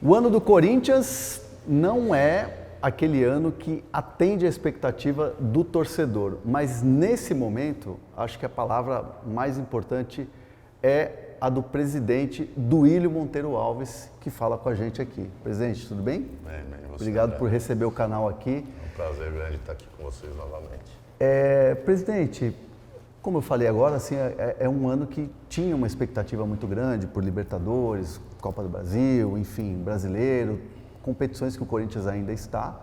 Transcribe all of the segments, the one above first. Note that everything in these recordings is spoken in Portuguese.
O ano do Corinthians não é aquele ano que atende a expectativa do torcedor, mas nesse momento, acho que a palavra mais importante é a do presidente Duílio Monteiro Alves, que fala com a gente aqui. Presidente, tudo bem? Bem, você, obrigado André, por receber o canal aqui. É um prazer grande estar aqui com vocês novamente. Presidente, como eu falei agora, assim, é um ano que tinha uma expectativa muito grande por Libertadores, Copa do Brasil, enfim, Brasileiro, competições que o Corinthians ainda está,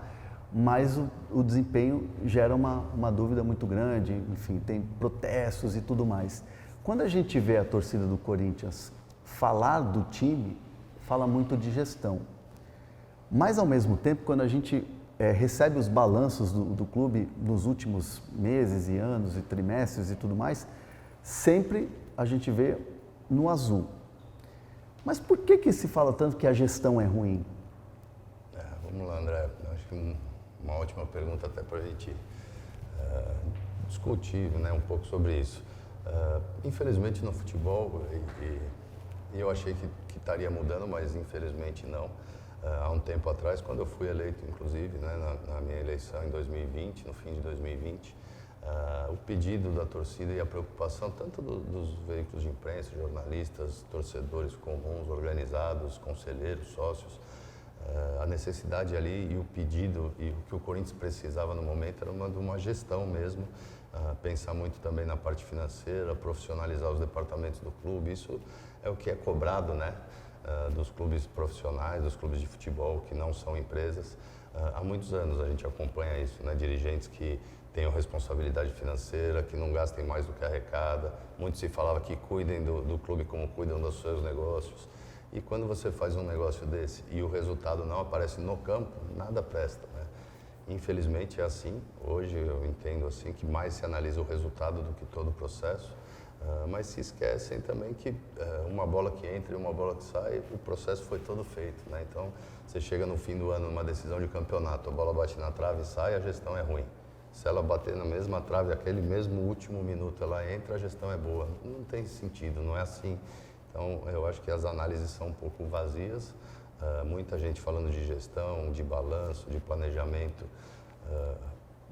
mas o desempenho gera uma dúvida muito grande, enfim, tem protestos e tudo mais. Quando a gente vê a torcida do Corinthians falar do time, fala muito de gestão. Mas, ao mesmo tempo, quando a gente recebe os balanços do clube nos últimos meses e anos e trimestres e tudo mais, sempre a gente vê no azul. Mas por que se fala tanto que a gestão é ruim? Vamos lá, André. Acho que uma ótima pergunta até para a gente discutir, né, um pouco sobre isso. Infelizmente no futebol, e eu achei que estaria mudando, mas infelizmente não. Há um tempo atrás, quando eu fui eleito, inclusive, né, na minha eleição em 2020, no fim de 2020, o pedido da torcida e a preocupação tanto dos veículos de imprensa, jornalistas, torcedores comuns, organizados, conselheiros, sócios, a necessidade ali e o pedido e o que o Corinthians precisava no momento era de uma gestão mesmo, pensar muito também na parte financeira, profissionalizar os departamentos do clube. Isso é o que é cobrado, né, dos clubes profissionais, dos clubes de futebol que não são empresas. Há muitos anos a gente acompanha isso, né, dirigentes que tenham responsabilidade financeira, que não gastem mais do que arrecada. Muito se falava que cuidem do clube como cuidam dos seus negócios. E quando você faz um negócio desse e o resultado não aparece no campo, nada presta, né? Infelizmente é assim. Hoje eu entendo assim que mais se analisa o resultado do que todo o processo, mas se esquecem também que uma bola que entra e uma bola que sai, o processo foi todo feito, né? Então você chega no fim do ano numa decisão de campeonato, a bola bate na trave e sai, a gestão é ruim. Se ela bater na mesma trave, aquele mesmo último minuto ela entra, a gestão é boa. Não tem sentido, não é assim. Então, eu acho que as análises são um pouco vazias, muita gente falando de gestão, de balanço, de planejamento,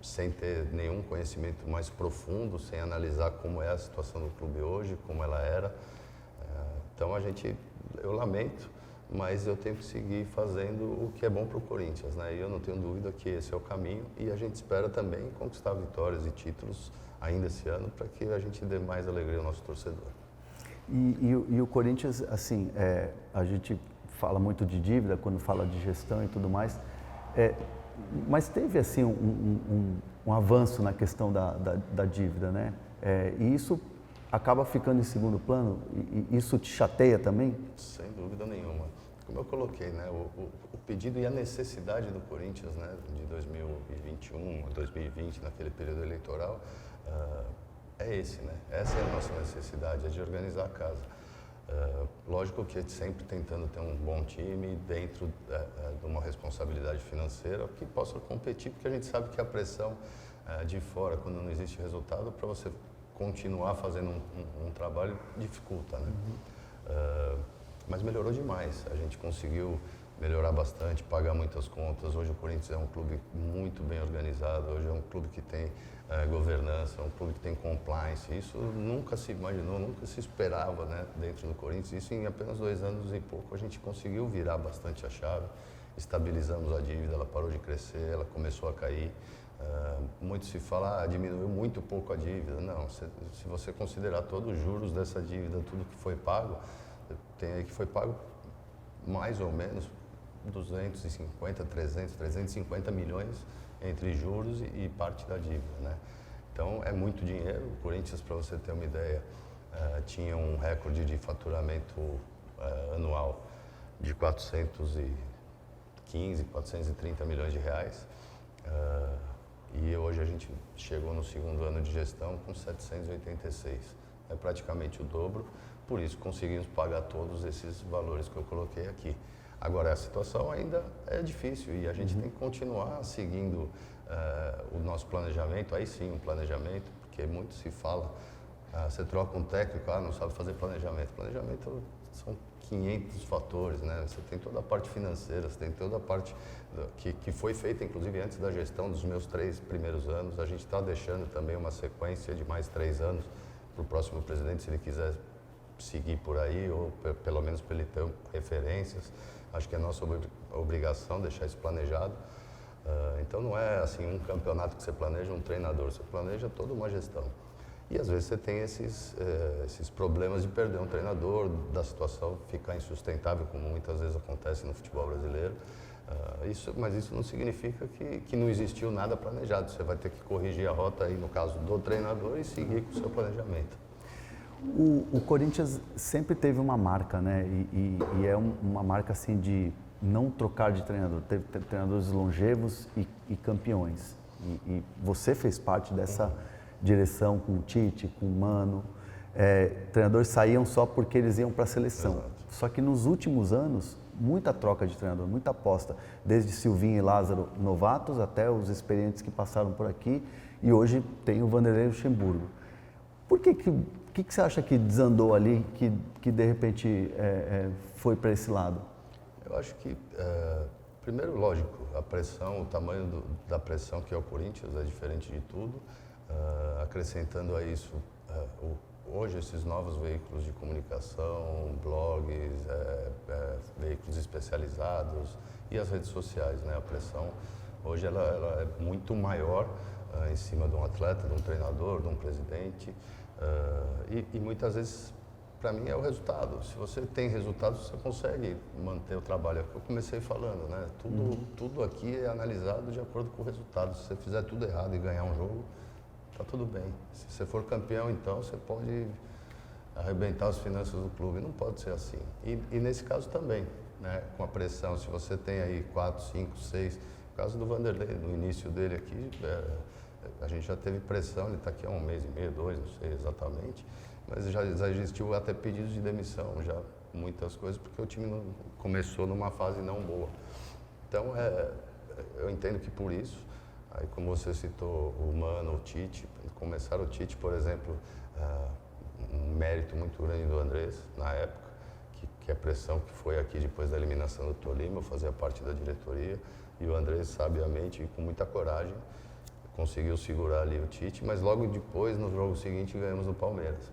sem ter nenhum conhecimento mais profundo, sem analisar como é a situação do clube hoje, como ela era. Então, eu lamento, mas eu tenho que seguir fazendo o que é bom para o Corinthians, né? E eu não tenho dúvida que esse é o caminho e a gente espera também conquistar vitórias e títulos ainda esse ano para que a gente dê mais alegria ao nosso torcedor. E o Corinthians, assim, a gente fala muito de dívida quando fala de gestão e tudo mais, mas teve, assim, um avanço na questão da dívida, né? E isso acaba ficando em segundo plano? E isso te chateia também? Sem dúvida nenhuma. Como eu coloquei, né, o pedido e a necessidade do Corinthians, né, de 2021 a 2020, naquele período eleitoral, é esse, né? Essa é a nossa necessidade, é de organizar a casa. Lógico que sempre tentando ter um bom time dentro de uma responsabilidade financeira que possa competir, porque a gente sabe que a pressão de fora, quando não existe resultado, para você continuar fazendo um trabalho, dificulta, né? Mas melhorou demais, a gente conseguiu melhorar bastante, pagar muitas contas. Hoje o Corinthians é um clube muito bem organizado, hoje é um clube que tem governança, é um clube que tem compliance. Isso nunca se imaginou, nunca se esperava, né, dentro do Corinthians. Isso em apenas 2 anos e pouco a gente conseguiu virar bastante a chave, estabilizamos a dívida, ela parou de crescer, ela começou a cair. Muito se fala, diminuiu muito pouco a dívida. Não, se você considerar todos os juros dessa dívida, tudo que foi pago, tem aí que foi pago mais ou menos 250, 300, 350 milhões entre juros e parte da dívida, né? Então é muito dinheiro. O Corinthians, para você ter uma ideia, tinha um recorde de faturamento anual de 415, 430 milhões de reais. E hoje a gente chegou no segundo ano de gestão com 786. É praticamente o dobro, por isso conseguimos pagar todos esses valores que eu coloquei aqui. Agora, a situação ainda é difícil e a gente tem que continuar seguindo o nosso planejamento, aí sim um planejamento, porque muito se fala, você troca um técnico, não sabe fazer planejamento. Planejamento são 500 fatores, né? Você tem toda a parte financeira, você tem toda a parte que foi feita, inclusive, antes da gestão dos meus 3 primeiros anos. A gente está deixando também uma sequência de mais 3 anos para o próximo presidente, se ele quiser seguir por aí, ou pelo menos para ele ter referências. Acho que é nossa obrigação deixar isso planejado. Então não é assim um campeonato que você planeja, um treinador, você planeja toda uma gestão. E às vezes você tem esses problemas de perder um treinador, da situação ficar insustentável, como muitas vezes acontece no futebol brasileiro. Mas isso não significa que não existiu nada planejado. Você vai ter que corrigir a rota aí, no caso do treinador, e seguir com o seu planejamento. O Corinthians sempre teve uma marca, né? E é uma marca assim de não trocar de treinador. Teve treinadores longevos e campeões. E você fez parte dessa direção com o Tite, com o Mano. Treinadores saíam só porque eles iam para a seleção. Exato. Só que nos últimos anos, muita troca de treinador, muita aposta. Desde Silvinho e Lázaro novatos até os experientes que passaram por aqui. E hoje tem o Vanderlei Luxemburgo. Por que você acha que desandou ali, que de repente foi para esse lado? Eu acho que, primeiro, lógico, a pressão, o tamanho da pressão que é o Corinthians é diferente de tudo. Acrescentando a isso, hoje esses novos veículos de comunicação, blogs, veículos especializados e as redes sociais, né? A pressão hoje ela é muito maior em cima de um atleta, de um treinador, de um presidente. E muitas vezes, para mim, é o resultado. Se você tem resultados, você consegue manter o trabalho. É o que eu comecei falando, né? Tudo aqui é analisado de acordo com o resultado. Se você fizer tudo errado e ganhar um jogo, tá tudo bem. Se você for campeão, então, você pode arrebentar as finanças do clube. Não pode ser assim. E nesse caso também, né? Com a pressão, se você tem aí 4, 5, 6... No caso do Vanderlei, no início dele aqui, a gente já teve pressão, ele está aqui há 1 mês e meio, 2, não sei exatamente, mas já existiu até pedidos de demissão, já muitas coisas, porque o time começou numa fase não boa. Então, eu entendo que por isso, aí como você citou o Mano, o Tite, começaram o Tite, por exemplo, um mérito muito grande do Andrés, na época, que a pressão que foi aqui depois da eliminação do Tolima, eu fazia parte da diretoria, e o Andrés, sabiamente e com muita coragem, conseguiu segurar ali o Tite, mas logo depois, no jogo seguinte, ganhamos no Palmeiras.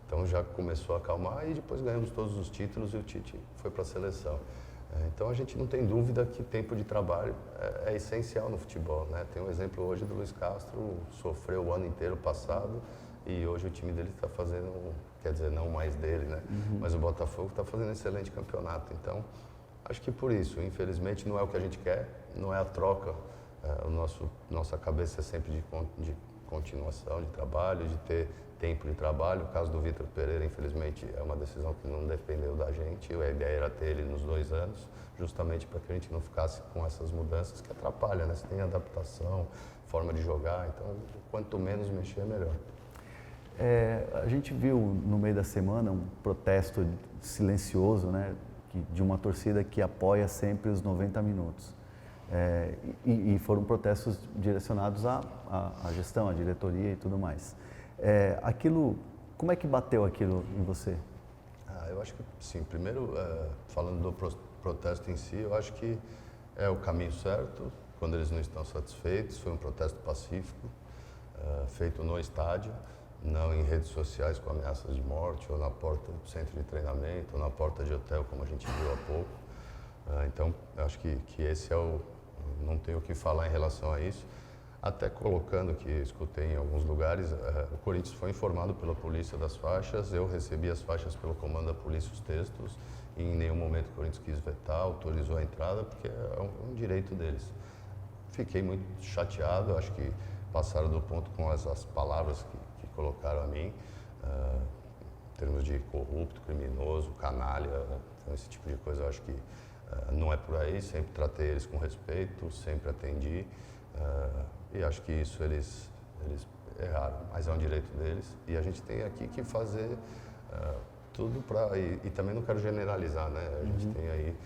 Então já começou a acalmar e depois ganhamos todos os títulos e o Tite foi para a seleção. Então a gente não tem dúvida que tempo de trabalho é essencial no futebol, né? Tem um exemplo hoje do Luiz Castro, sofreu o ano inteiro passado e hoje o time dele está fazendo, quer dizer, não mais dele, né? Mas o Botafogo está fazendo um excelente campeonato. Então, acho que por isso, infelizmente, não é o que a gente quer, não é a troca. Nossa cabeça é sempre de continuação de trabalho, de ter tempo de trabalho. O caso do Vitor Pereira, infelizmente, é uma decisão que não dependeu da gente. A ideia era ter ele nos 2 anos, justamente para que a gente não ficasse com essas mudanças que atrapalham, né? Você tem adaptação, forma de jogar, então quanto menos mexer, melhor. A gente viu no meio da semana um protesto silencioso, né, de uma torcida que apoia sempre os 90 minutos. E foram protestos direcionados à gestão, à diretoria e tudo mais. Como é que bateu aquilo em você? Eu acho que, sim, primeiro, falando do protesto em si, eu acho que é o caminho certo, quando eles não estão satisfeitos. Foi um protesto pacífico, feito no estádio, não em redes sociais com ameaças de morte, ou na porta do centro de treinamento, ou na porta de hotel, como a gente viu há pouco. Então, eu acho que esse não tenho o que falar em relação a isso. Até colocando que escutei em alguns lugares, o Corinthians foi informado pela polícia das faixas, eu recebi as faixas pelo comando da polícia, os textos, e em nenhum momento o Corinthians quis vetar, autorizou a entrada, porque é um direito deles. Fiquei muito chateado, acho que passaram do ponto com as palavras que colocaram a mim, em termos de corrupto, criminoso, canalha, então esse tipo de coisa eu acho que não é por aí. Sempre tratei eles com respeito, sempre atendi, e acho que isso eles erraram, mas é um direito deles e a gente tem aqui que fazer tudo para... E também não quero generalizar, né? A gente tem aí,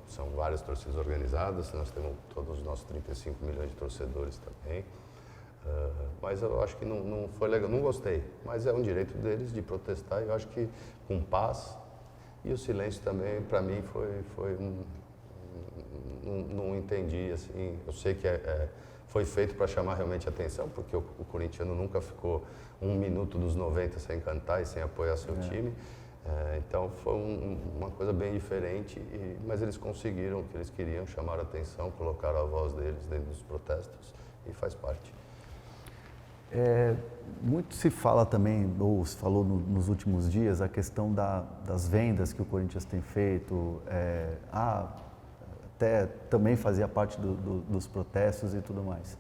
são várias torcidas organizadas, nós temos todos os nossos 35 milhões de torcedores também, mas eu acho que não foi legal, não gostei, mas é um direito deles de protestar e eu acho que com paz E o silêncio também, para mim, não entendi, assim, eu sei que foi feito para chamar realmente atenção, porque o corintiano nunca ficou 1 minuto dos 90 sem cantar e sem apoiar seu time. Então foi uma coisa bem diferente, mas eles conseguiram o que eles queriam, chamar a atenção, colocar a voz deles dentro dos protestos e faz parte. Muito se fala também, ou se falou nos últimos dias, a questão das vendas que o Corinthians tem feito, até também fazia parte dos protestos e tudo mais.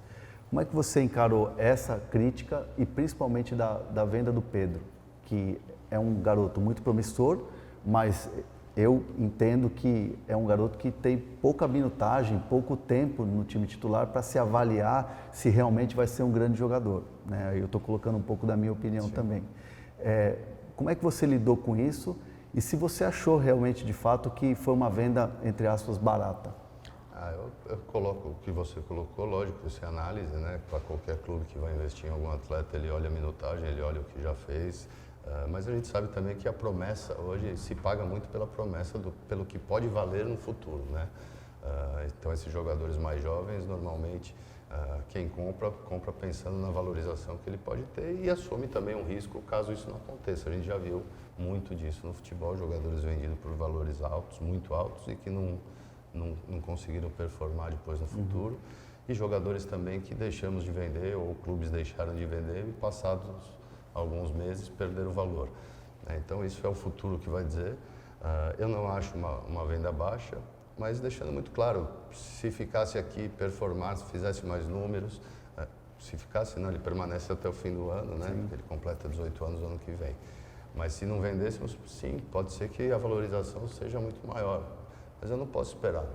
Como é que você encarou essa crítica e principalmente da venda do Pedro, que é um garoto muito promissor, mas eu entendo que é um garoto que tem pouca minutagem, pouco tempo no time titular para se avaliar se realmente vai ser um grande jogador, né? Eu estou colocando um pouco da minha opinião também. Como é que você lidou com isso e se você achou realmente, de fato, que foi uma venda, entre aspas, barata? Eu coloco o que você colocou, lógico, isso é análise, né? Para qualquer clube que vai investir em algum atleta, ele olha a minutagem, ele olha o que já fez. Mas a gente sabe também que a promessa hoje se paga muito pela promessa, pelo que pode valer no futuro, né? Então esses jogadores mais jovens, normalmente, quem compra pensando na valorização que ele pode ter e assume também um risco caso isso não aconteça. A gente já viu muito disso no futebol, jogadores vendidos por valores altos, muito altos e que não conseguiram performar depois no futuro. E jogadores também que deixamos de vender ou clubes deixaram de vender e passados alguns meses perderam o valor. Então isso é o futuro que vai dizer. Eu não acho uma venda baixa, mas deixando muito claro, se ficasse aqui, performasse, fizesse mais números, se ficasse, não, ele permanece até o fim do ano, né? Ele completa 18 anos no ano que vem. Mas se não vendêssemos, sim, pode ser que a valorização seja muito maior, mas eu não posso esperar,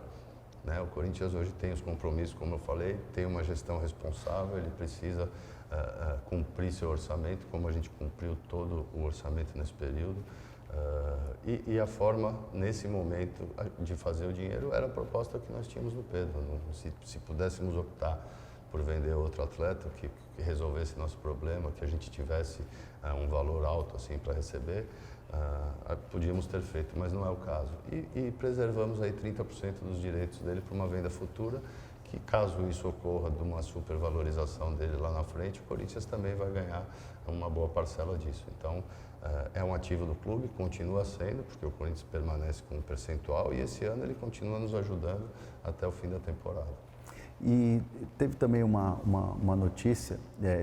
né? O Corinthians hoje tem os compromissos, como eu falei, tem uma gestão responsável, ele precisa cumprir seu orçamento, como a gente cumpriu todo o orçamento nesse período. E a forma, nesse momento, de fazer o dinheiro era a proposta que nós tínhamos no Pedro. Se pudéssemos optar por vender outro atleta que resolvesse nosso problema, que a gente tivesse um valor alto assim para receber, podíamos ter feito, mas não é o caso. E preservamos aí 30% dos direitos dele para uma venda futura, que caso isso ocorra de uma supervalorização dele lá na frente, o Corinthians também vai ganhar uma boa parcela disso. Então, é um ativo do clube, continua sendo, porque o Corinthians permanece com um percentual e esse ano ele continua nos ajudando até o fim da temporada. E teve também uma notícia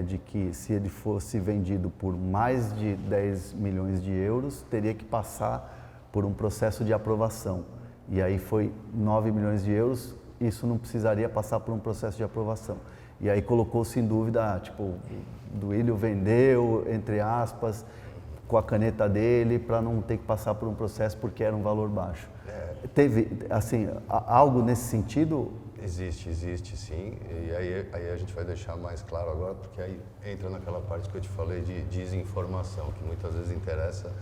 de que se ele fosse vendido por mais de 10 milhões de euros, teria que passar por um processo de aprovação. E aí foi 9 milhões de euros, isso não precisaria passar por um processo de aprovação. E aí colocou-se em dúvida, tipo, o Duílio vendeu, entre aspas, com a caneta dele, para não ter que passar por um processo porque era um valor baixo. Teve, assim, algo nesse sentido? Existe sim, e aí a gente vai deixar mais claro agora, porque aí entra naquela parte que eu te falei de desinformação, que muitas vezes interessa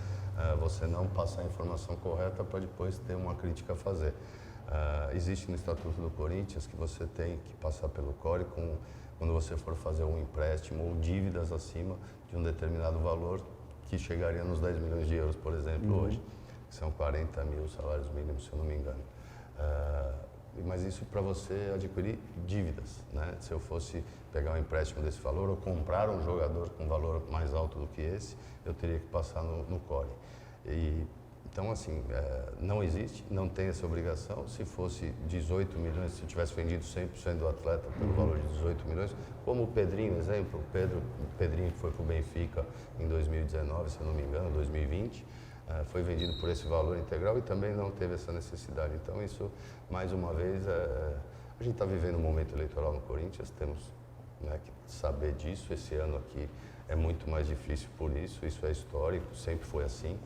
você não passar a informação correta para depois ter uma crítica a fazer. Existe no Estatuto do Corinthians que você tem que passar pelo CORE quando você for fazer um empréstimo ou dívidas acima de um determinado valor que chegaria nos 10 milhões de euros, por exemplo, hoje, que são 40 mil salários mínimos, se eu não me engano. Mas isso para você adquirir dívidas, né? Se eu fosse pegar um empréstimo desse valor ou comprar um jogador com valor mais alto do que esse, eu teria que passar no CORE. Então, assim, não existe, não tem essa obrigação. Se fosse 18 milhões, se tivesse vendido 100% do atleta pelo valor de 18 milhões, como o Pedrinho, exemplo, o Pedrinho que foi para o Benfica em 2019, se eu não me engano, 2020, foi vendido por esse valor integral e também não teve essa necessidade. Então, isso, mais uma vez, a gente está vivendo um momento eleitoral no Corinthians, temos que saber disso. Esse ano aqui é muito mais difícil por isso é histórico, sempre foi assim.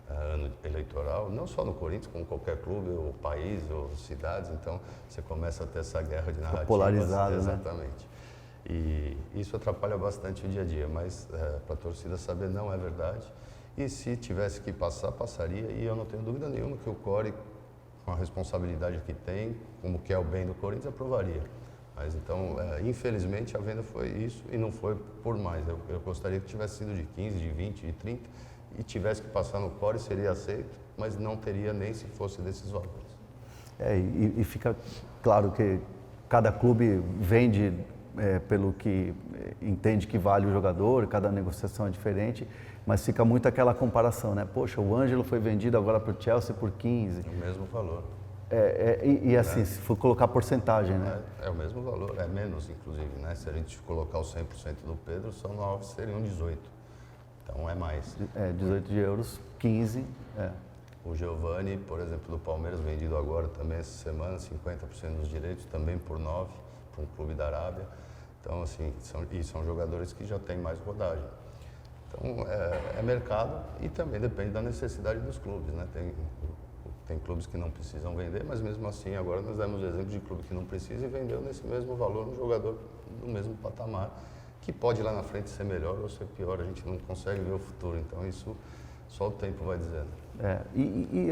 Ano eleitoral, não só no Corinthians, como qualquer clube, ou país, ou cidades, então você começa a ter essa guerra de narrativas. Polarizada, exatamente. Né? E isso atrapalha bastante o dia a dia, mas para a torcida saber não é verdade. E se tivesse que passar, passaria, e eu não tenho dúvida nenhuma que o CORE, com a responsabilidade que tem, como que é o bem do Corinthians, aprovaria. Mas então, infelizmente, a venda foi isso e não foi por mais. Eu gostaria que tivesse sido de 15, de 20, de 30, e tivesse que passar no CORE, seria aceito, mas não teria nem se fosse desses valores. E fica claro que cada clube vende pelo que entende que vale o jogador, cada negociação é diferente, mas fica muito aquela comparação, né? Poxa, o Ângelo foi vendido agora para o Chelsea por 15. O mesmo valor. Assim, se for colocar porcentagem, né? É o mesmo valor, é menos inclusive, né? Se a gente colocar o 100% do Pedro, são 9, seriam 18. Então é mais. 18 de euros, 15. O Giovani, por exemplo, do Palmeiras, vendido agora também essa semana, 50% dos direitos, também por 9, para um clube da Arábia. Então, assim, são jogadores que já têm mais rodagem. Então, é mercado e também depende da necessidade dos clubes, né? Tem clubes que não precisam vender, mas mesmo assim, agora nós demos exemplo de clube que não precisa e vendeu nesse mesmo valor um jogador do mesmo patamar, que pode lá na frente ser melhor ou ser pior, a gente não consegue ver o futuro, então isso só o tempo vai dizendo.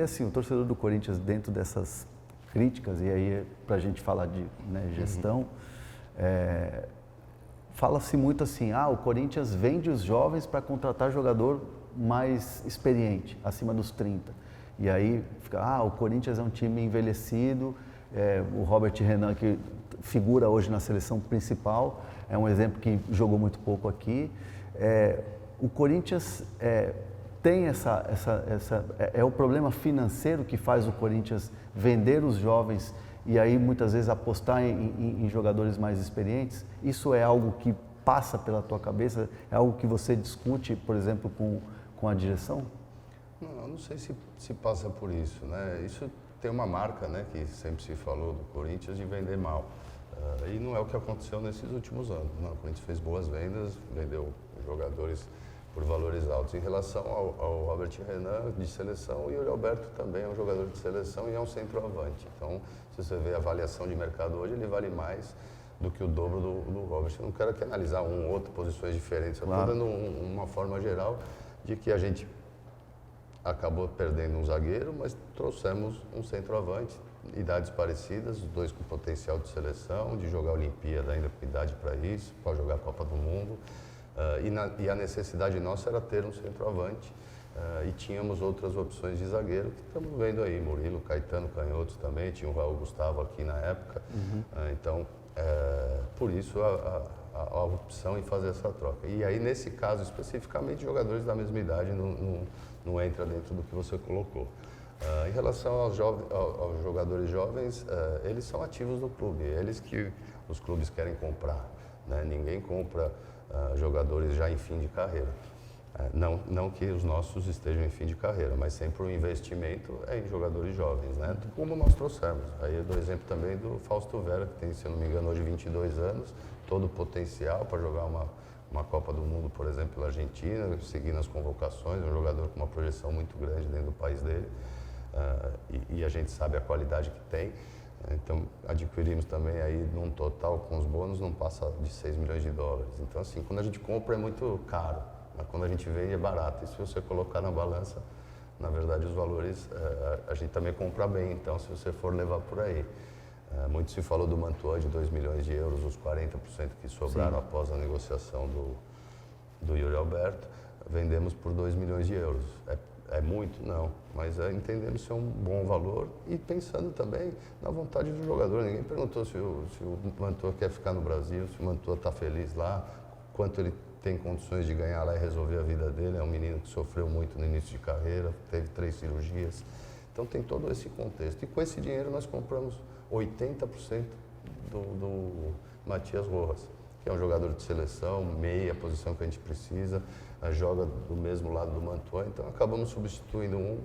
Assim, o torcedor do Corinthians, dentro dessas críticas, e aí para a gente falar de gestão, fala-se muito assim, o Corinthians vende os jovens para contratar jogador mais experiente, acima dos 30. E aí fica, o Corinthians é um time envelhecido, o Robert Renan, que figura hoje na seleção principal, é um exemplo que jogou muito pouco aqui. O Corinthians tem é o problema financeiro que faz o Corinthians vender os jovens e aí muitas vezes apostar em jogadores mais experientes. Isso é algo que passa pela tua cabeça? É algo que você discute, por exemplo, com a direção? Não sei se passa por isso, né? Isso tem uma marca, né, que sempre se falou do Corinthians de vender mal. E não é o que aconteceu nesses últimos anos. Não, o Corinthians fez boas vendas, vendeu jogadores por valores altos. Em relação ao Robert Renan, de seleção, e o Yuri Alberto também é um jogador de seleção e é um centroavante. Então, se você vê a avaliação de mercado hoje, ele vale mais do que o dobro do Robert. Eu não quero aqui analisar um ou outro, posições diferentes. Eu estou dando uma forma geral de que a gente acabou perdendo um zagueiro, mas trouxemos um centroavante, idades parecidas, os dois com potencial de seleção, de jogar a Olimpíada ainda com idade para isso, para jogar a Copa do Mundo. E a necessidade nossa era ter um centroavante e tínhamos outras opções de zagueiro que estamos vendo aí, Murilo, Caetano, Canhotos também, tinha o Raul Gustavo aqui na época. Então, por isso a opção em fazer essa troca. E aí, nesse caso especificamente, jogadores da mesma idade não entra dentro do que você colocou. Em relação aos jogadores jovens, eles são ativos do clube, eles que os clubes querem comprar, né? Ninguém compra jogadores já em fim de carreira. Não que os nossos estejam em fim de carreira, mas sempre o investimento é em jogadores jovens, né? Como nós trouxemos. Aí eu dou exemplo também do Fausto Vera, que tem, se eu não me engano, hoje 22 anos, todo o potencial para jogar uma Copa do Mundo, por exemplo, pela Argentina, seguindo as convocações, um jogador com uma projeção muito grande dentro do país dele, e a gente sabe a qualidade que tem. Então, adquirimos também aí, num total, com os bônus, não passa de 6 milhões de dólares. Então, assim, quando a gente compra é muito caro, mas quando a gente vende é barato. E se você colocar na balança, na verdade, os valores, a gente também compra bem, então, se você for levar por aí. Muito se falou do Mantuan de 2 milhões de euros, os 40% que sobraram após a negociação do Yuri Alberto, vendemos por 2 milhões de euros. É muito? Não, mas entendemos ser um bom valor e pensando também na vontade do jogador. Ninguém perguntou se o Mantuan quer ficar no Brasil, se o Mantuan está feliz lá, quanto ele tem condições de ganhar lá e resolver a vida dele. É um menino que sofreu muito no início de carreira, teve 3 cirurgias. Então tem todo esse contexto. E com esse dinheiro nós compramos 80% do Matias Rojas, que é um jogador de seleção, meia, posição que a gente precisa, joga do mesmo lado do Mantuan, então acabamos substituindo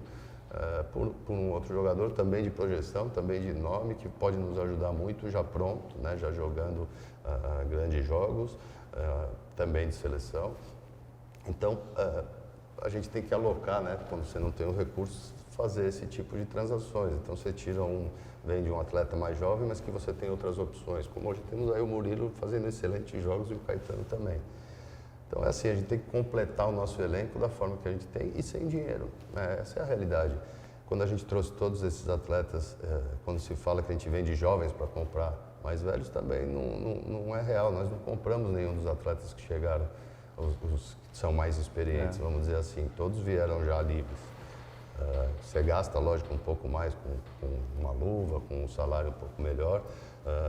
por um outro jogador também de projeção, também de nome, que pode nos ajudar muito já pronto, né, já jogando grandes jogos, também de seleção. Então, a gente tem que alocar, né, quando você não tem os recursos, fazer esse tipo de transações. Então, você vende um atleta mais jovem, mas que você tem outras opções, como hoje temos aí o Murilo fazendo excelentes jogos e o Caetano também. Então é assim, a gente tem que completar o nosso elenco da forma que a gente tem e sem dinheiro, né? Essa é a realidade. Quando a gente trouxe todos esses atletas, quando se fala que a gente vende jovens para comprar mais velhos, também não é real. Nós não compramos nenhum dos atletas que chegaram, os que são mais experientes, vamos dizer assim. Todos vieram já livres. Você gasta, lógico, um pouco mais com uma luva, com um salário um pouco melhor,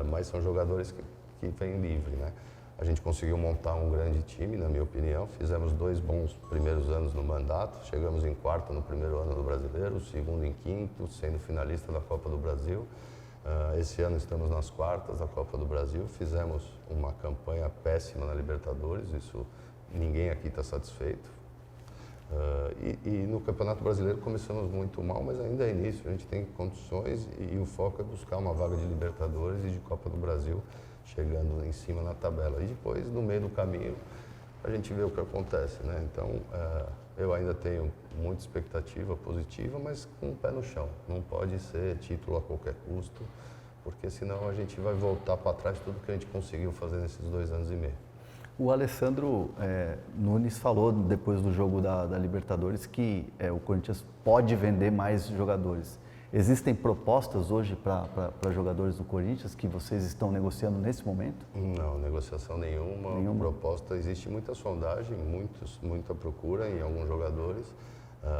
mas são jogadores que vêm livre, né? A gente conseguiu montar um grande time, na minha opinião. Fizemos 2 bons primeiros anos no mandato. Chegamos em quarto no primeiro ano do Brasileiro, o segundo em quinto, sendo finalista da Copa do Brasil. Esse ano estamos nas quartas da Copa do Brasil. Fizemos uma campanha péssima na Libertadores, isso ninguém aqui está satisfeito. E no Campeonato Brasileiro começamos muito mal, mas ainda é início. A gente tem condições e o foco é buscar uma vaga de Libertadores e de Copa do Brasil, chegando em cima na tabela. E depois, no meio do caminho, a gente vê o que acontece, né? Então, eu ainda tenho muita expectativa positiva, mas com o pé no chão. Não pode ser título a qualquer custo, porque senão a gente vai voltar para trás tudo que a gente conseguiu fazer nesses 2 anos e meio. O Alessandro Nunes falou depois do jogo da Libertadores que o Corinthians pode vender mais jogadores. Existem propostas hoje para jogadores do Corinthians que vocês estão negociando nesse momento? Não, negociação nenhuma. Proposta, existe muita sondagem, muita procura em alguns jogadores.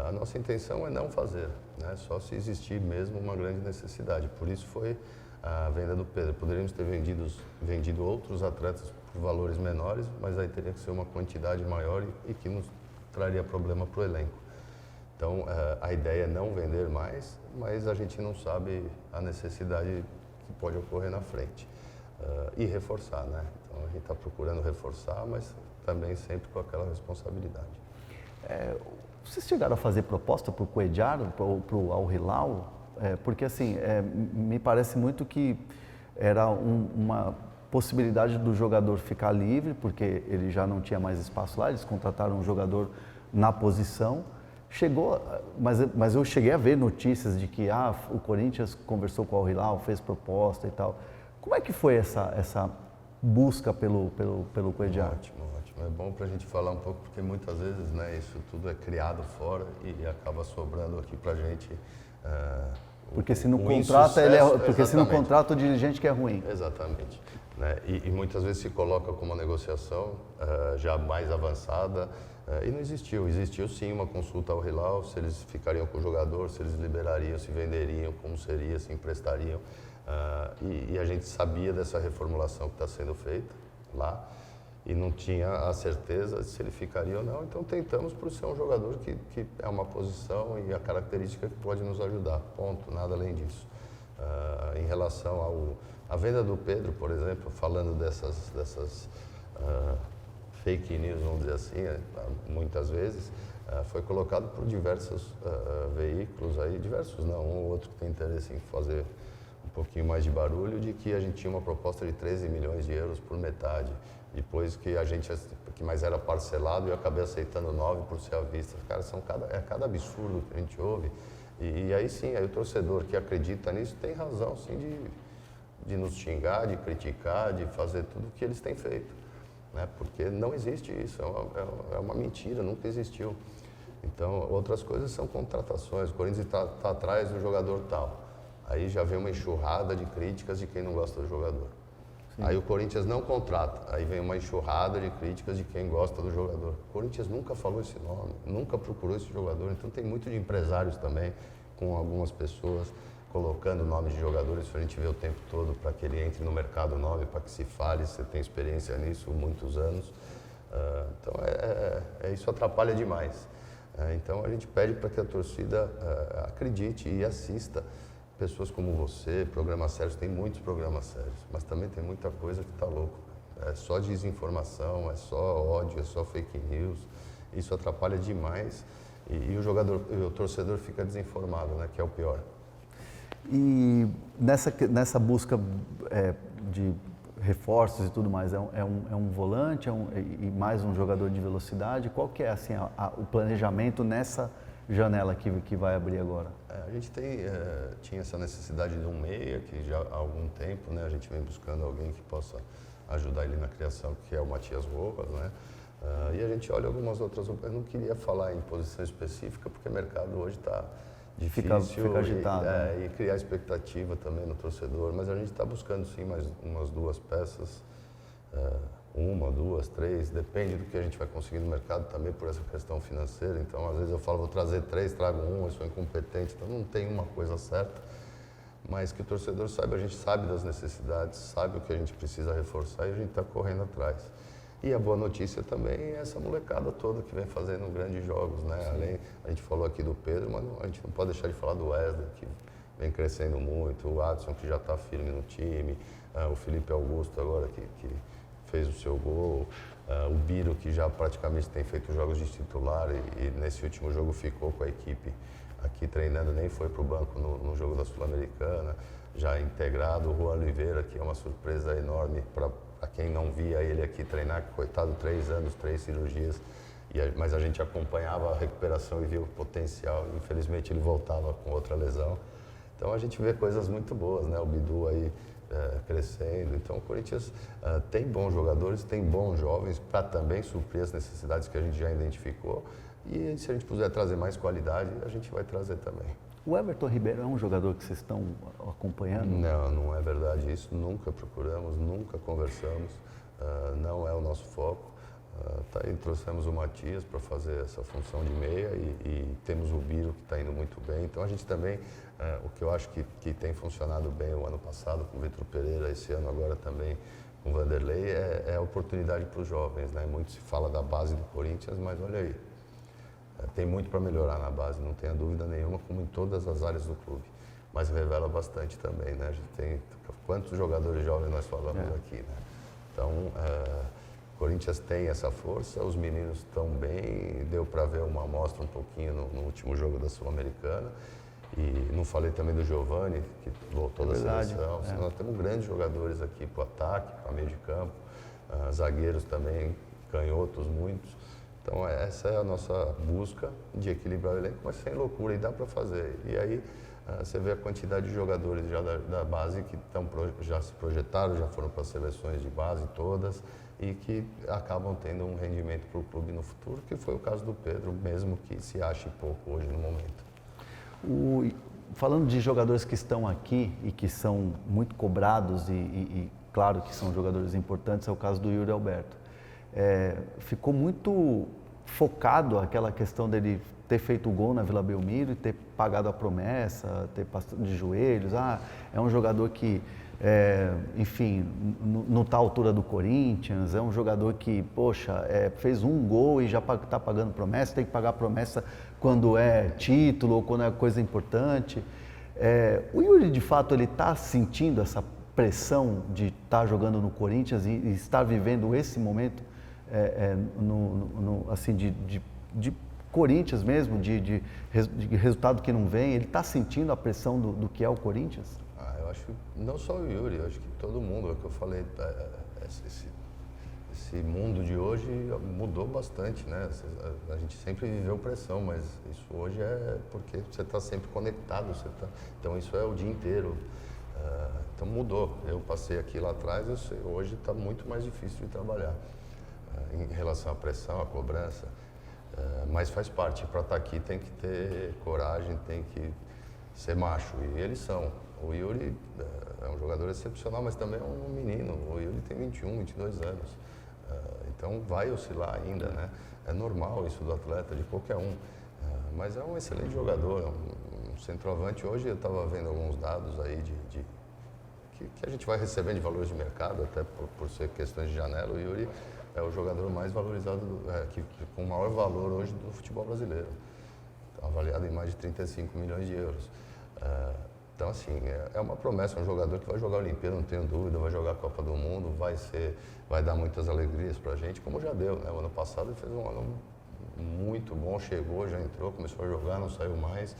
A nossa intenção é não fazer, né? Só se existir mesmo uma grande necessidade. Por isso foi a venda do Pedro. Poderíamos ter vendido outros atletas por valores menores, mas aí teria que ser uma quantidade maior e que nos traria problema para o elenco. Então, a ideia é não vender mais, mas a gente não sabe a necessidade que pode ocorrer na frente. E reforçar, né? Então, a gente está procurando reforçar, mas também sempre com aquela responsabilidade. Vocês chegaram a fazer proposta para o Cuéllar ou para o Al Hilal? Porque, assim, me parece muito que era uma possibilidade do jogador ficar livre, porque ele já não tinha mais espaço lá, eles contrataram um jogador na posição. Chegou, mas eu cheguei a ver notícias de que o Corinthians conversou com o Al Hilal, fez proposta e tal. Como é que foi essa busca pelo Cuéllar? Ótimo. É bom para a gente falar um pouco, porque muitas vezes, né, isso tudo é criado fora e acaba sobrando aqui para a gente. Porque se não contrata, se não contrata o dirigente que é ruim. Exatamente. Né? E muitas vezes se coloca com uma negociação já mais avançada. E não existiu. Existiu sim uma consulta ao Hilal, se eles ficariam com o jogador, se eles liberariam, se venderiam, como seria, se emprestariam. E a gente sabia dessa reformulação que está sendo feita lá e não tinha a certeza se ele ficaria ou não. Então tentamos por ser um jogador que é uma posição e a característica que pode nos ajudar. Ponto, nada além disso. Em relação à venda do Pedro, por exemplo, falando dessas fake news, vamos dizer assim, muitas vezes, foi colocado por diversos veículos aí, diversos não, um ou outro que tem interesse em fazer um pouquinho mais de barulho, de que a gente tinha uma proposta de 13 milhões de euros por metade, depois que mais era parcelado e eu acabei aceitando 9 por ser à vista. Cara, cada absurdo que a gente ouve, e aí sim, aí o torcedor que acredita nisso tem razão sim de nos xingar, de criticar, de fazer tudo o que eles têm feito. Né? Porque não existe isso, é uma mentira, nunca existiu. Então, outras coisas são contratações. O Corinthians está atrás do jogador tal. Aí já vem uma enxurrada de críticas de quem não gosta do jogador. Sim. Aí o Corinthians não contrata, aí vem uma enxurrada de críticas de quem gosta do jogador. O Corinthians nunca falou esse nome, nunca procurou esse jogador. Então tem muito de empresários também, com algumas pessoas colocando nomes de jogadores, a gente vê o tempo todo para que ele entre no mercado nome, para que se fale, você tem experiência nisso, muitos anos. Então, isso atrapalha demais. Então, a gente pede para que a torcida acredite e assista pessoas como você, programas sérios, tem muitos programas sérios, mas também tem muita coisa que está louco. É só desinformação, é só ódio, é só fake news, isso atrapalha demais e o torcedor fica desinformado, né, que é o pior. E nessa busca de reforços e tudo mais, é um volante e mais um jogador de velocidade? Qual que é assim, o planejamento nessa janela que vai abrir agora? A gente tinha essa necessidade de um meia, que já há algum tempo, né, a gente vem buscando alguém que possa ajudar ele na criação, que é o Matias Rojas, né? E a gente olha algumas outras, eu não queria falar em posição específica, porque o mercado hoje está difícil fica agitado, e criar expectativa também no torcedor, mas a gente está buscando sim mais umas 2 peças, uma, duas, três, depende do que a gente vai conseguir no mercado também por essa questão financeira. Então, às vezes eu falo, vou trazer 3, trago um, eu sou incompetente, então não tem uma coisa certa. Mas que o torcedor saiba, a gente sabe das necessidades, sabe o que a gente precisa reforçar e a gente está correndo atrás. E a boa notícia também é essa molecada toda que vem fazendo grandes jogos, né? Além, a gente falou aqui do Pedro, mas a gente não pode deixar de falar do Wesley, que vem crescendo muito, o Adson, que já está firme no time, o Felipe Augusto agora, que fez o seu gol, o Biro, que já praticamente tem feito jogos de titular e nesse último jogo ficou com a equipe aqui treinando, nem foi para o banco no jogo da Sul-Americana, já integrado, o Juan Oliveira, que é uma surpresa enorme para quem não via ele aqui treinar, que coitado, 3 anos, 3 cirurgias, mas a gente acompanhava a recuperação e via o potencial, infelizmente ele voltava com outra lesão. Então a gente vê coisas muito boas, né? O Bidu aí crescendo. Então o Corinthians tem bons jogadores, tem bons jovens para também suprir as necessidades que a gente já identificou. E se a gente puder trazer mais qualidade, a gente vai trazer também. O Everton Ribeiro é um jogador que vocês estão acompanhando? Não, não é verdade isso. Nunca procuramos, nunca conversamos. Não é o nosso foco. Tá aí, trouxemos o Matias para fazer essa função de meia e temos o Biro que está indo muito bem. Então a gente também, o que eu acho que tem funcionado bem o ano passado com o Vitor Pereira, esse ano agora também com o Vanderlei, é a oportunidade para os jovens, né? Muito se fala da base do Corinthians, mas olha aí, tem muito para melhorar na base, não tenha dúvida nenhuma, como em todas as áreas do clube. Mas revela bastante também, né? A gente tem quantos jogadores jovens nós falamos aqui, né? Então, o Corinthians tem essa força, os meninos estão bem, deu para ver uma amostra um pouquinho no último jogo da Sul-Americana. E não falei também do Giovani, que voltou da seleção. Nós temos grandes jogadores aqui para o ataque, para meio de campo, zagueiros também, canhotos, muitos. Então essa é a nossa busca de equilibrar o elenco, mas sem loucura, e dá para fazer. E aí você vê a quantidade de jogadores já da base que já se projetaram, já foram para as seleções de base todas, e que acabam tendo um rendimento para o clube no futuro, que foi o caso do Pedro, mesmo que se ache pouco hoje no momento. Falando de jogadores que estão aqui e que são muito cobrados e claro que são jogadores importantes, é o caso do Yuri Alberto. Ficou muito focado aquela questão dele ter feito o gol na Vila Belmiro e ter pagado a promessa, ter passado de joelhos. É um jogador que, enfim, não está à altura do Corinthians, é um jogador que, poxa, fez um gol e já está pagando promessa, tem que pagar promessa quando é título ou quando é coisa importante. O Yuri, de fato, ele está sentindo essa pressão de estar jogando no Corinthians e estar vivendo esse momento assim, de Corinthians mesmo, de resultado que não vem. Ele está sentindo a pressão do que é o Corinthians? Eu acho que não só o Yuri, eu acho que todo mundo, é o que eu falei, esse mundo de hoje mudou bastante, né? A gente sempre viveu pressão, mas isso hoje é porque você está sempre conectado, então isso é o dia inteiro. Então mudou. Eu passei aqui lá atrás, hoje está muito mais difícil de trabalhar em relação à pressão, à cobrança, mas faz parte. Para estar aqui tem que ter coragem, tem que ser macho, e eles são. O Yuri é um jogador excepcional, mas também é um menino. O Yuri tem 21, 22 anos. Então vai oscilar ainda, né? É normal isso do atleta, de qualquer um. Mas é um excelente jogador, um centroavante. Hoje eu estava vendo alguns dados aí que a gente vai recebendo de valores de mercado, até por ser questões de janela. O Yuri é o jogador mais valorizado, com maior valor hoje do futebol brasileiro. Avaliado em mais de 35 milhões de euros. Então, assim, é uma promessa, um jogador que vai jogar a Olimpíada, não tenho dúvida, vai jogar a Copa do Mundo, vai dar muitas alegrias pra gente, como já deu, né? O ano passado ele fez um ano muito bom, chegou, já entrou, começou a jogar, não saiu mais,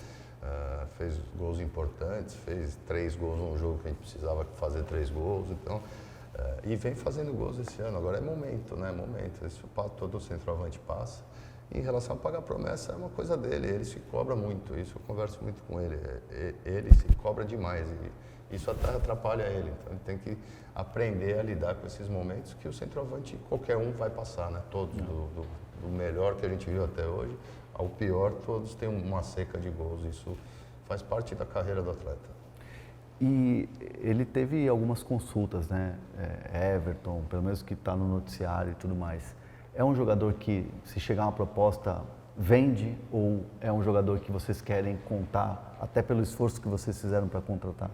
fez gols importantes, fez 3 gols num jogo que a gente precisava fazer 3 gols, então, e vem fazendo gols esse ano. Agora é momento, né? Momento, isso todo centroavante passa. Em relação a pagar promessa, é uma coisa dele, ele se cobra muito, isso eu converso muito com ele, ele se cobra demais e isso até atrapalha ele, então ele tem que aprender a lidar com esses momentos que o centroavante, qualquer um vai passar, né? Todos, do melhor que a gente viu até hoje ao pior, todos têm uma seca de gols, isso faz parte da carreira do atleta. E ele teve algumas consultas, né? Everton, pelo menos que está no noticiário e tudo mais. É um jogador que, se chegar uma proposta, vende, ou é um jogador que vocês querem contar, até pelo esforço que vocês fizeram para contratar?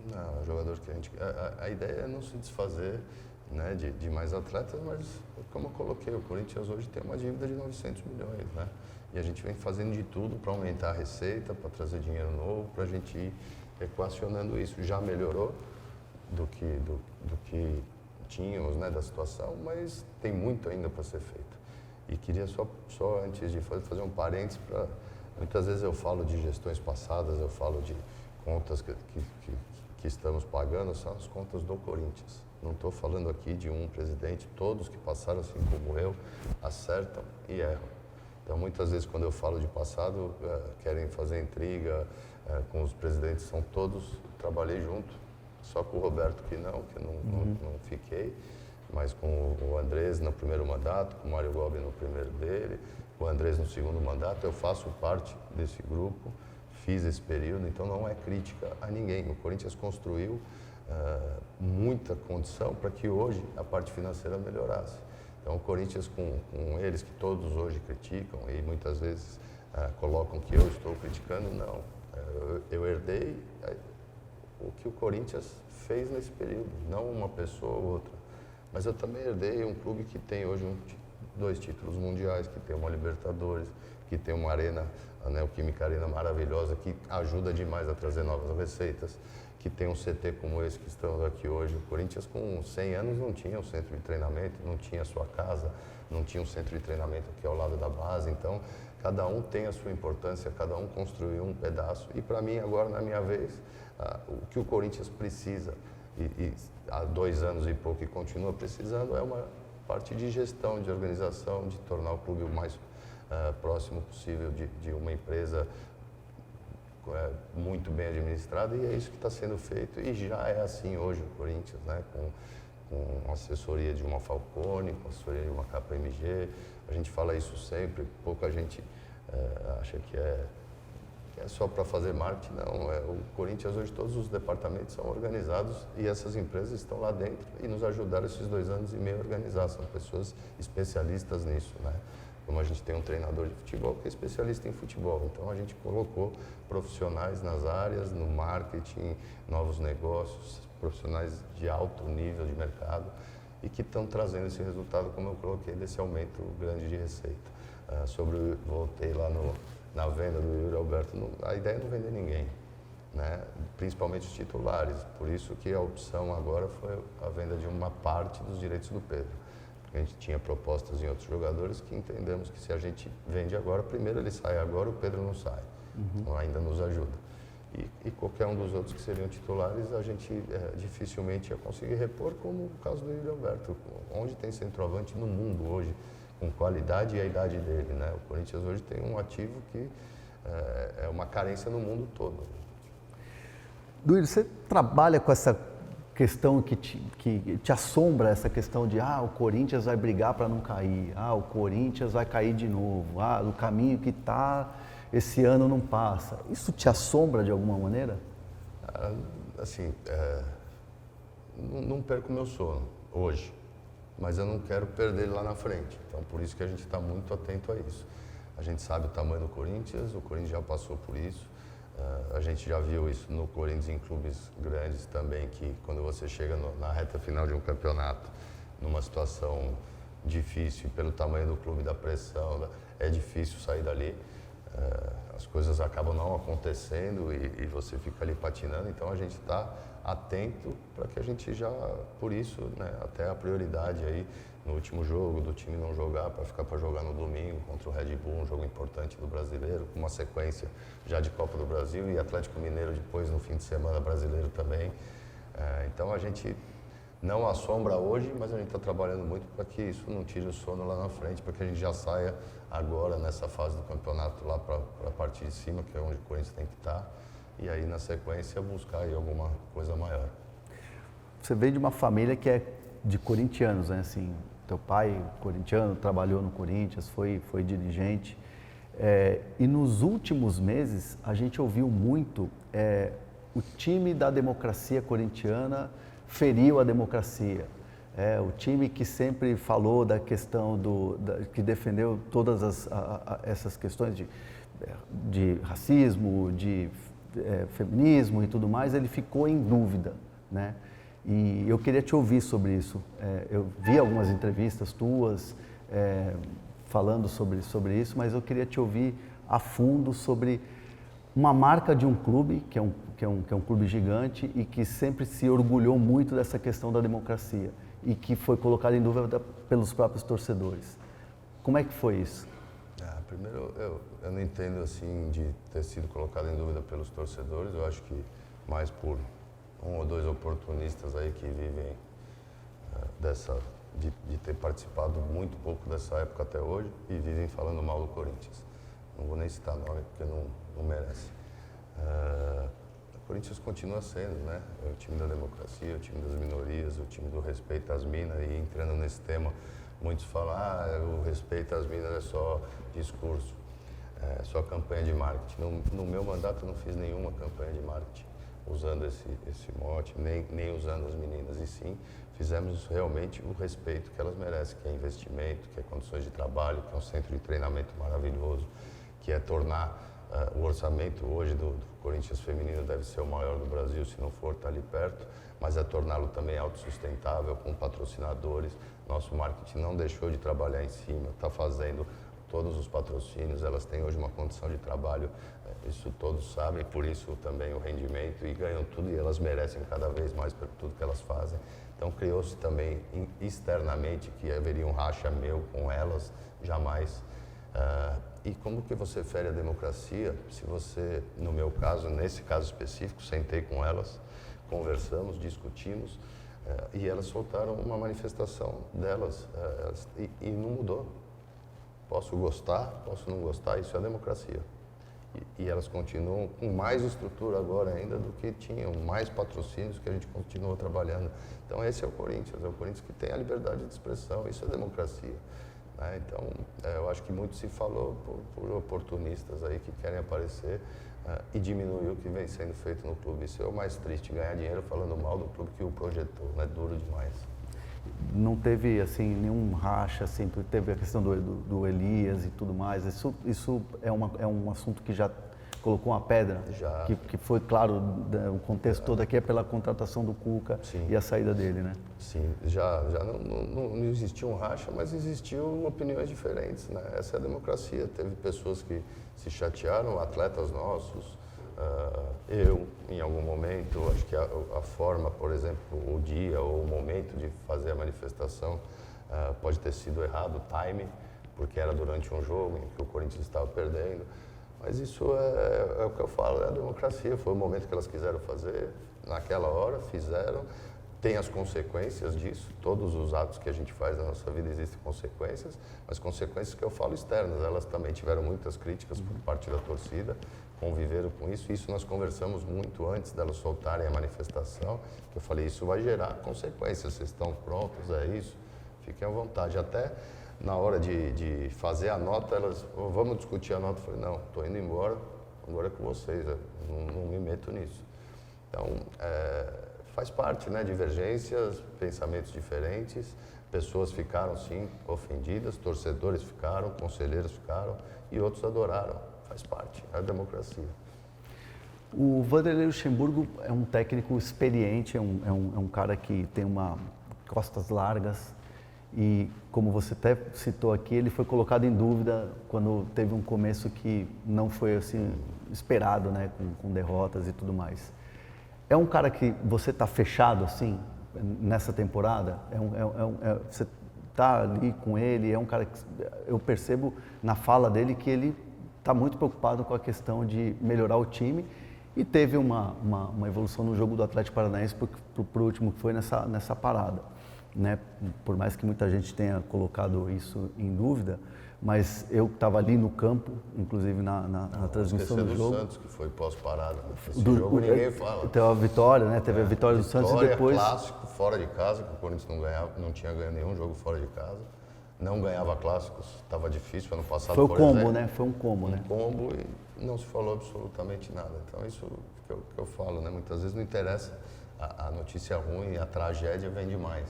Não, é um jogador que a gente... A ideia é não se desfazer, né, de mais atletas, mas como eu coloquei, o Corinthians hoje tem uma dívida de 900 milhões, né? E a gente vem fazendo de tudo para aumentar a receita, para trazer dinheiro novo, para a gente ir equacionando isso. Já melhorou do que tínhamos, né, da situação, mas tem muito ainda para ser feito. E queria só antes de fazer um parênteses, muitas vezes eu falo de gestões passadas, eu falo de contas que estamos pagando, são as contas do Corinthians. Não estou falando aqui de um presidente, todos que passaram assim como eu, acertam e erram. Então, muitas vezes, quando eu falo de passado, querem fazer intriga com os presidentes, são todos, trabalhei junto, só com o Roberto que não fiquei, mas com o Andrés no primeiro mandato, com o Mário Gobi no primeiro dele, com o Andrés no segundo mandato, eu faço parte desse grupo, fiz esse período, então não é crítica a ninguém. O Corinthians construiu muita condição para que hoje a parte financeira melhorasse. Então, o Corinthians, com eles que todos hoje criticam e muitas vezes colocam que eu estou criticando, não. Eu herdei o que o Corinthians fez nesse período, não uma pessoa ou outra. Mas eu também herdei um clube que tem hoje 2 títulos mundiais, que tem uma Libertadores, que tem uma arena, né, o Química Arena maravilhosa, que ajuda demais a trazer novas receitas, que tem um CT como esse que estamos aqui hoje. O Corinthians, com 100 anos, não tinha um centro de treinamento, não tinha a sua casa, não tinha um centro de treinamento aqui ao lado da base. Então, cada um tem a sua importância, cada um construiu um pedaço. E, para mim, agora, na minha vez, o que o Corinthians precisa, e há 2 anos e pouco e continua precisando, é uma parte de gestão, de organização, de tornar o clube o mais próximo possível de uma empresa muito bem administrada, e é isso que está sendo feito, e já é assim hoje o Corinthians, né? Com assessoria de uma Falcone, com assessoria de uma KPMG. A gente fala isso sempre, pouca gente acha que é só para fazer marketing. Não, o Corinthians hoje, todos os departamentos são organizados e essas empresas estão lá dentro e nos ajudaram esses 2 anos e meio a organizar, são pessoas especialistas nisso, né? Como a gente tem um treinador de futebol que é especialista em futebol, então a gente colocou profissionais nas áreas, no marketing, novos negócios, profissionais de alto nível de mercado e que estão trazendo esse resultado, como eu coloquei, desse aumento grande de receita. Voltei lá na venda do Yuri Alberto, a ideia é não vender ninguém, né? Principalmente os titulares, por isso que a opção agora foi a venda de uma parte dos direitos do Pedro. A gente tinha propostas em outros jogadores que entendemos que se a gente vende agora, primeiro ele sai agora, o Pedro não sai. Então ainda nos ajuda. E qualquer um dos outros que seriam titulares, a gente dificilmente ia conseguir repor, como o caso do Yuri Alberto. Onde tem centroavante no mundo hoje, com qualidade e a idade dele, né? O Corinthians hoje tem um ativo que é uma carência no mundo todo. Duílio, você trabalha com essa questão que te assombra, essa questão de o Corinthians vai brigar para não cair, o Corinthians vai cair de novo, o caminho que está esse ano não passa. Isso te assombra de alguma maneira? Assim, não perco meu sono hoje, mas eu não quero perder ele lá na frente. Então, por isso que a gente está muito atento a isso. A gente sabe o tamanho do Corinthians, o Corinthians já passou por isso. A gente já viu isso no Corinthians em clubes grandes também, que quando você chega na reta final de um campeonato, numa situação difícil, pelo tamanho do clube, da pressão, é difícil sair dali. As coisas acabam não acontecendo e você fica ali patinando, então a gente está atento para que a gente já, por isso, né, até a prioridade aí no último jogo do time não jogar, para ficar para jogar no domingo contra o Red Bull, um jogo importante do Brasileiro, com uma sequência já de Copa do Brasil e Atlético Mineiro depois no fim de semana brasileiro também. Então a gente não assombra hoje, mas a gente está trabalhando muito para que isso não tire o sono lá na frente, para que a gente já saia agora nessa fase do campeonato lá para a parte de cima, que é onde o Corinthians tem que estar, e aí na sequência buscar aí alguma coisa maior. Você veio de uma família que é de corintianos, né? Assim, teu pai corintiano, trabalhou no Corinthians, foi dirigente. E nos últimos meses a gente ouviu muito o time da democracia corintiana feriu a democracia. O time que sempre falou da questão que defendeu todas essas questões de racismo, de feminismo e tudo mais, ele ficou em dúvida, né? E eu queria te ouvir sobre isso. Eu vi algumas entrevistas tuas falando sobre isso, mas eu queria te ouvir a fundo sobre uma marca de um clube, que é um clube gigante e que sempre se orgulhou muito dessa questão da democracia e que foi colocada em dúvida pelos próprios torcedores. Como é que foi isso? Primeiro, eu não entendo assim de ter sido colocado em dúvida pelos torcedores. Eu acho que mais por um ou dois oportunistas aí que vivem de ter participado muito pouco dessa época até hoje e vivem falando mal do Corinthians. Não vou nem citar nome porque não merece. O Corinthians continua sendo, né? É o time da democracia, o time das minorias, o time do respeito às minas. E entrando nesse tema, muitos falam, o respeito às minas é só discurso, é só campanha de marketing. No meu mandato eu não fiz nenhuma campanha de marketing usando esse mote, nem usando as meninas, e sim fizemos realmente o respeito que elas merecem, que é investimento, que é condições de trabalho, que é um centro de treinamento maravilhoso, que é tornar o orçamento hoje do Corinthians feminino deve ser o maior do Brasil, se não for, está ali perto, mas é torná-lo também autossustentável, com patrocinadores. Nosso marketing não deixou de trabalhar em cima, está fazendo todos os patrocínios, elas têm hoje uma condição de trabalho, isso todos sabem, por isso também o rendimento, e ganham tudo, e elas merecem cada vez mais por tudo que elas fazem. Então criou-se também externamente que haveria um racha meu com elas, jamais. E como que você fere a democracia se você, no meu caso, nesse caso específico, sentei com elas, conversamos, discutimos, e elas soltaram uma manifestação delas, e não mudou. Posso gostar, posso não gostar, isso é democracia. E elas continuam com mais estrutura agora ainda do que tinham, mais patrocínios que a gente continuou trabalhando. Então esse é o Corinthians que tem a liberdade de expressão, isso é democracia. Então, eu acho que muito se falou por oportunistas aí que querem aparecer e diminuir o que vem sendo feito no clube. Isso é o mais triste, ganhar dinheiro falando mal do clube que o projetou, né? Duro demais. Não teve, assim, nenhum racha, assim, porque teve a questão do Elias e tudo mais. Isso é um assunto que já colocou uma pedra? Já. Que foi, claro, o contexto todo aqui é pela contratação do Cuca. Sim. E a saída dele, né? Sim, já não existiu um racha, mas existiam opiniões diferentes, né? Essa é a democracia. Teve pessoas que se chatearam, atletas nossos, eu, em algum momento, acho que a forma, por exemplo, o dia ou o momento de fazer a manifestação pode ter sido errado, o time, porque era durante um jogo em que o Corinthians estava perdendo. Mas isso é o que eu falo, é a democracia. Foi o momento que elas quiseram fazer, naquela hora, fizeram. Tem as consequências disso, todos os atos que a gente faz na nossa vida existem consequências, mas consequências que eu falo externas. Elas também tiveram muitas críticas por parte da torcida, conviveram com isso. Isso nós conversamos muito antes delas soltarem a manifestação, que eu falei, isso vai gerar consequências, vocês estão prontos, é isso, fiquem à vontade. Até na hora de fazer a nota, elas, vamos discutir a nota, eu falei, não, estou indo embora, agora é com vocês, não me meto nisso. Então, faz parte, né? Divergências, pensamentos diferentes, pessoas ficaram, sim, ofendidas, torcedores ficaram, conselheiros ficaram e outros adoraram, faz parte, é a democracia. O Vanderlei Luxemburgo é um técnico experiente, é um cara que tem costas largas e, como você até citou aqui, ele foi colocado em dúvida quando teve um começo que não foi assim esperado, né? Com derrotas e tudo mais. É um cara que você está fechado assim nessa temporada? Você está ali com ele, é um cara que eu percebo na fala dele que ele está muito preocupado com a questão de melhorar o time e teve uma evolução no jogo do Atlético Paranaense pro último que foi nessa parada, né? Por mais que muita gente tenha colocado isso em dúvida, mas eu estava ali no campo, inclusive na transmissão do jogo. Do Santos, que foi pós-parada. Esse jogo ninguém fala. Teve a vitória, né? Teve a vitória do Santos e depois... Clássico, fora de casa, que o Corinthians não tinha ganho nenhum jogo fora de casa. Não ganhava clássicos, estava difícil ano passado, foi o combo, né? Foi um combo, né? Um combo não se falou absolutamente nada. Então, isso que eu falo, né? Muitas vezes não interessa a notícia ruim, a tragédia vem demais.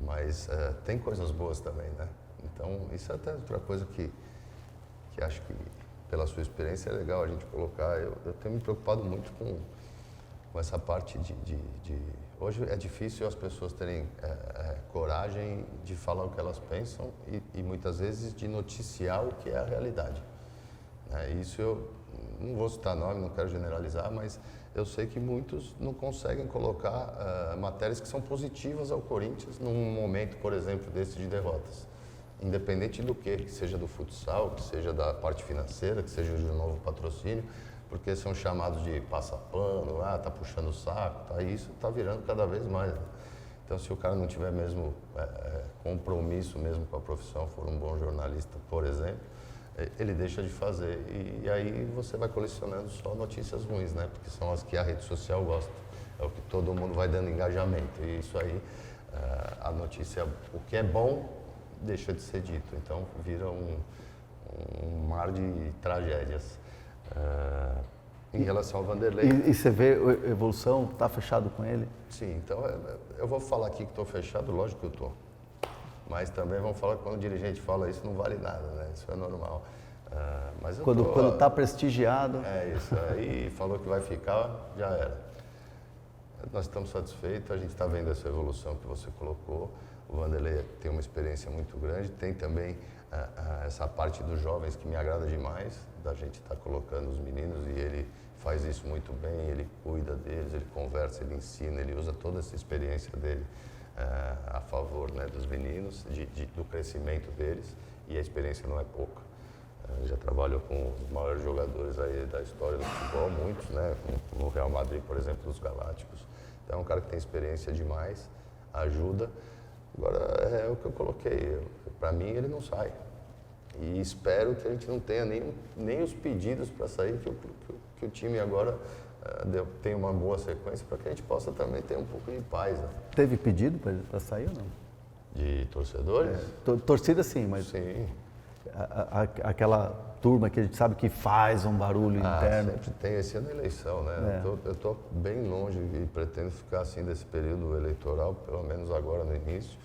Mas tem coisas boas também, né? Então, isso é até outra coisa que acho que, pela sua experiência, é legal a gente colocar. Eu tenho me preocupado muito com essa parte Hoje é difícil as pessoas terem coragem de falar o que elas pensam e muitas vezes de noticiar o que é a realidade. Isso eu não vou citar nome, não quero generalizar, mas eu sei que muitos não conseguem colocar matérias que são positivas ao Corinthians num momento, por exemplo, desse de derrotas. Independente do que seja do futsal, que seja da parte financeira, que seja de um novo patrocínio, porque são chamados de passapano, tá puxando o saco, isso tá virando cada vez mais. Né? Então, se o cara não tiver mesmo compromisso mesmo com a profissão, for um bom jornalista, por exemplo, ele deixa de fazer. E aí você vai colecionando só notícias ruins, né? Porque são as que a rede social gosta. É o que todo mundo vai dando engajamento. E isso aí, a notícia, o que é bom, deixa de ser dito. Então, vira um mar de tragédias. Em relação ao Vanderlei... E você vê a evolução, está fechado com ele? Sim, então eu vou falar aqui que estou fechado, lógico que eu estou. Mas também vamos falar que quando o dirigente fala isso não vale nada, né? Isso é normal. Mas quando está prestigiado... É isso, aí falou que vai ficar, já era. Nós estamos satisfeitos, a gente está vendo essa evolução que você colocou. O Vanderlei tem uma experiência muito grande, tem também essa parte dos jovens que me agrada demais, da gente estar colocando os meninos e ele faz isso muito bem, ele cuida deles, ele conversa, ele ensina, ele usa toda essa experiência dele a favor, né, dos meninos, do crescimento deles, e a experiência não é pouca. Já trabalhou com os maiores jogadores aí da história do futebol, muitos, né, no Real Madrid, por exemplo, os Galácticos. Então é um cara que tem experiência demais, ajuda. Agora, é o que eu coloquei, para mim ele não sai. E espero que a gente não tenha nem os pedidos para sair, que o time agora tenha uma boa sequência, para que a gente possa também ter um pouco de paz. Né? Teve pedido para sair ou não? De torcedores? Torcida sim, mas sim. Aquela turma que a gente sabe que faz um barulho interno. Sempre tem, esse ano é eleição, né? Eu estou bem longe e pretendo ficar assim desse período eleitoral, pelo menos agora no início,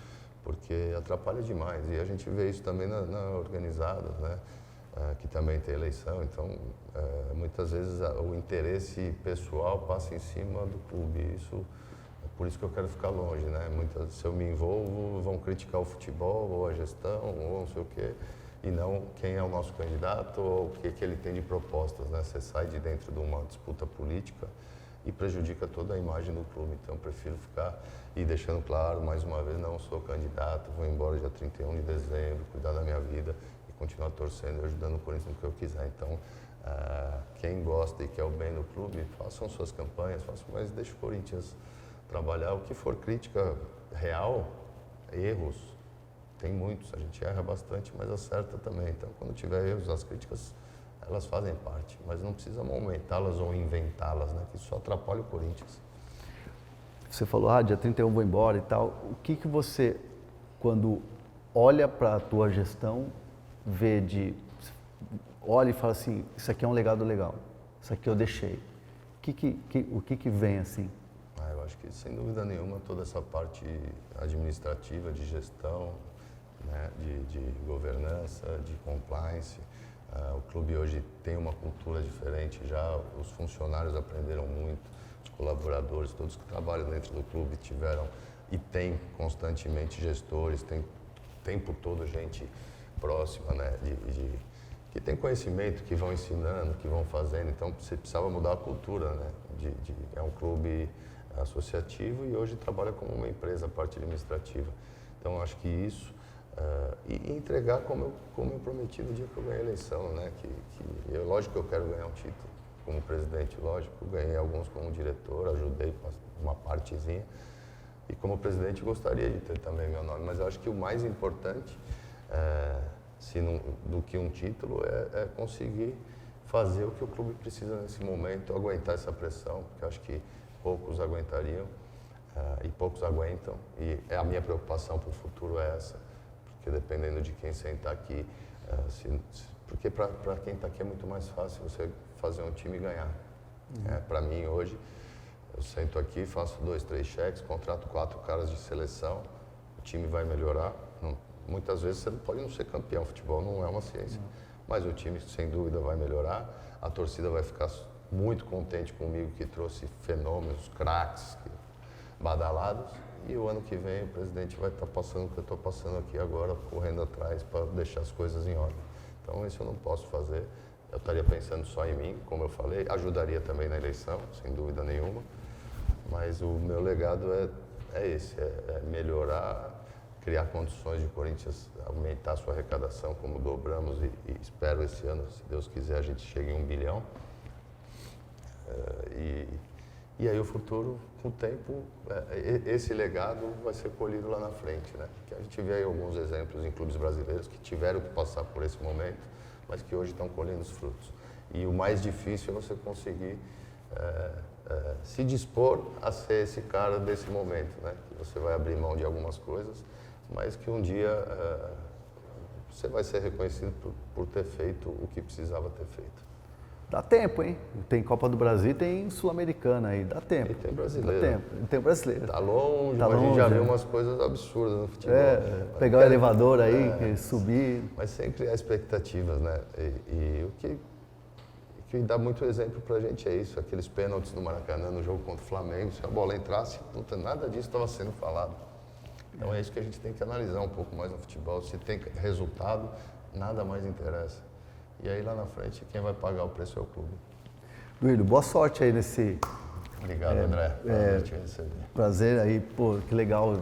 porque atrapalha demais. E a gente vê isso também na organizada, né? Que também tem eleição, então muitas vezes o interesse pessoal passa em cima do clube. Por isso que eu quero ficar longe, né? Se eu me envolvo, vão criticar o futebol, ou a gestão, ou não sei o quê, e não quem é o nosso candidato ou o que ele tem de propostas, né? Você sai de dentro de uma disputa política e prejudica toda a imagem do clube. Então, eu prefiro ficar e deixando claro, mais uma vez, não sou candidato, vou embora dia 31 de dezembro, cuidar da minha vida e continuar torcendo e ajudando o Corinthians no que eu quiser. Então, quem gosta e quer o bem do clube, façam suas campanhas, mas deixe o Corinthians trabalhar. O que for crítica real, erros, tem muitos, a gente erra bastante, mas acerta também. Então, quando tiver erros, as críticas, elas fazem parte, mas não precisamos aumentá-las ou inventá-las, né? Que isso só atrapalha o Corinthians. Você falou, dia 31 vou embora e tal. O que você, quando olha para a tua gestão, olha e fala assim, isso aqui é um legado legal, isso aqui eu deixei. O que vem assim? Eu acho que, sem dúvida nenhuma, toda essa parte administrativa, de gestão, né, de governança, de compliance. O clube hoje tem uma cultura diferente já, os funcionários aprenderam muito, os colaboradores, todos que trabalham dentro do clube tiveram e tem constantemente gestores, tem o tempo todo gente próxima, né, que tem conhecimento, que vão ensinando, que vão fazendo. Então, você precisava mudar a cultura, né, é um clube associativo e hoje trabalha como uma empresa, a parte administrativa. Então, acho que isso, e entregar como eu prometi no dia que eu ganhei a eleição, né? Lógico que eu quero ganhar um título como presidente, lógico, eu ganhei alguns como diretor, ajudei uma partezinha, e como presidente gostaria de ter também meu nome, mas eu acho que o mais importante, do que um título, é conseguir fazer o que o clube precisa nesse momento, aguentar essa pressão, porque eu acho que poucos aguentariam e poucos aguentam, e a minha preocupação para o futuro é essa, porque dependendo de quem sentar aqui, porque para quem está aqui é muito mais fácil você fazer um time ganhar. Para mim, hoje, eu sento aqui, faço 2, 3 cheques, contrato 4 caras de seleção, o time vai melhorar. Muitas vezes você pode não ser campeão, futebol não é uma ciência, mas o time, sem dúvida, vai melhorar. A torcida vai ficar muito contente comigo, que trouxe fenômenos, craques, badalados. E o ano que vem o presidente vai estar passando o que eu estou passando aqui agora, correndo atrás para deixar as coisas em ordem. Então isso eu não posso fazer. Eu estaria pensando só em mim, como eu falei, ajudaria também na eleição, sem dúvida nenhuma. Mas o meu legado é esse, é melhorar, criar condições de Corinthians aumentar a sua arrecadação, como dobramos e espero esse ano, se Deus quiser, a gente chegue em 1 bilhão. E aí o futuro, com o tempo, esse legado vai ser colhido lá na frente, né? Que a gente vê aí alguns exemplos em clubes brasileiros que tiveram que passar por esse momento, mas que hoje estão colhendo os frutos. E o mais difícil é você conseguir se dispor a ser esse cara desse momento, né? Que você vai abrir mão de algumas coisas, mas que um dia você vai ser reconhecido por ter feito o que precisava ter feito. Dá tempo, hein? Tem Copa do Brasil, tem Sul-Americana aí, dá tempo. E tem brasileiro. Dá tempo. E tem brasileiro. Tá longe, tá mas longe, a gente já viu umas coisas absurdas no futebol. Pegar o elevador aí, subir. Mas sempre há expectativas, né? E o que dá muito exemplo pra gente é isso, aqueles pênaltis no Maracanã, no jogo contra o Flamengo, se a bola entrasse, nada disso estava sendo falado. Então é isso que a gente tem que analisar um pouco mais no futebol. Se tem resultado, nada mais interessa. E aí lá na frente, quem vai pagar o preço é o clube. Duílio, boa sorte aí nesse... Obrigado, André. Prazer te receber. Prazer aí, pô, que legal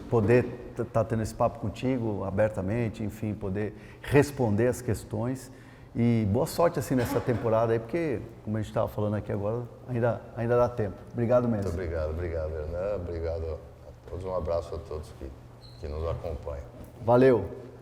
poder estar tendo esse papo contigo abertamente, enfim, poder responder as questões. E boa sorte assim nessa temporada aí, porque, como a gente estava falando aqui agora, ainda dá tempo. Obrigado mesmo. Muito obrigado, Hernan. Obrigado a todos. Um abraço a todos que nos acompanham. Valeu.